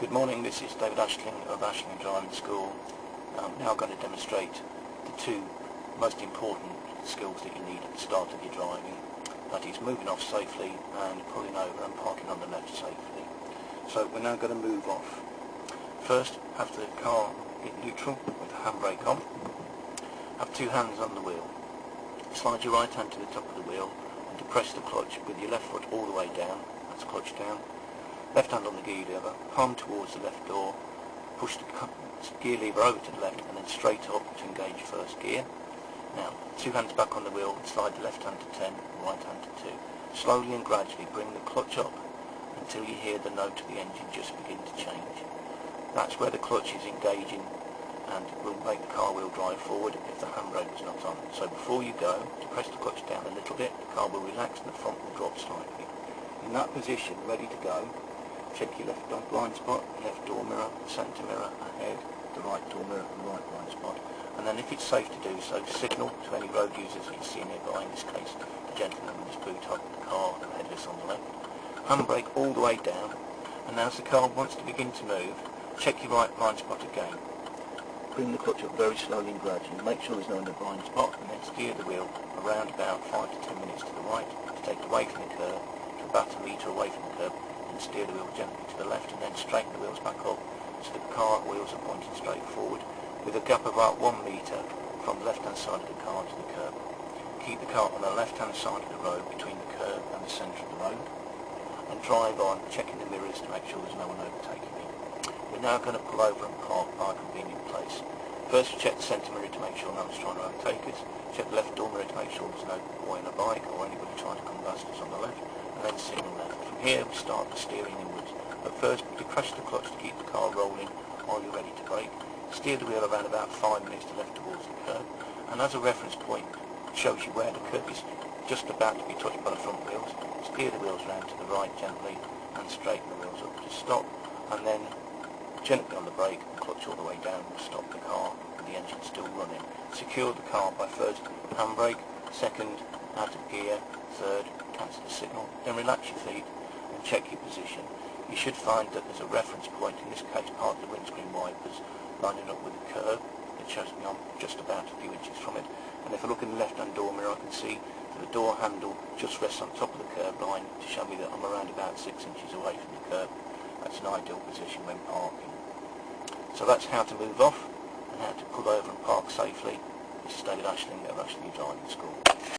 Good morning, this is David Ashling of AshLing Driving School. I'm now going to demonstrate the two most important skills that you need at the start of your driving. That is moving off safely and pulling over and parking on the left safely. So we're now going to move off. First, have the car in neutral with the handbrake on. Have two hands on the wheel. Slide your right hand to the top of the wheel and depress the clutch with your left foot all the way down. That's clutch down. Left hand on the gear lever, palm towards the left door, push the gear lever over to the left and then straight up to engage first gear. Now, two hands back on the wheel, slide the left hand to 10, right hand to 2. Slowly and gradually bring the clutch up until you hear the note of the engine just begin to change. That's where the clutch is engaging and will make the car wheel drive forward if the handbrake is not on. So before you go, depress the clutch down a little bit, the car will relax and the front will drop slightly. In that position, ready to go, check your left blind spot, left door mirror, centre mirror, ahead, the right door mirror and right blind spot. And then if it's safe to do so, signal to any road users that you see nearby, in this case the gentleman with his boot top, the car and headless on the left. Handbrake all the way down, and now as the car wants to begin to move, check your right blind spot again. Bring the clutch up very slowly and gradually, make sure there's no other blind spot, and then steer the wheel around about 5 to 10 minutes to the right to take it away from the curb, to about a metre away from the curb, and steer the wheel gently to the left and then straighten the wheels back up so the car wheels are pointing straight forward with a gap of about 1 metre from the left hand side of the car to the curb. Keep the car on the left hand side of the road between the curb and the centre of the road and drive on, checking the mirrors to make sure there's no one overtaking you. We're now going to pull over and park by a convenient place. First check the centre mirror to make sure no one's trying to overtake us, check the left door mirror to make sure there's no boy on a bike or anybody trying to come past us on the left, and then signal left. From here we start the steering inwards. But first depress the clutch to keep the car rolling while you're ready to brake. Steer the wheel around about 5 minutes to left towards the curb, and as a reference point shows you where the curb is just about to be touched by the front wheels. Steer the wheels round to the right gently and straighten the wheels up to stop, and then gently on the brake and clutch all the way down will stop the car with the engine still running. Secure the car by first handbrake, second out of gear, third cancel the signal, then relax your feet and check your position. You should find that there's a reference point, in this case part of the windscreen wipers, lining up with the curb. It shows me I'm just about a few inches from it, and if I look in the left hand door mirror I can see that the door handle just rests on top of the curb line to show me that I'm around about 6 inches away from the curb. That's an ideal position when parking. So that's how to move off and how to pull over and park safely. This is David Ashling of AshLing Driving School.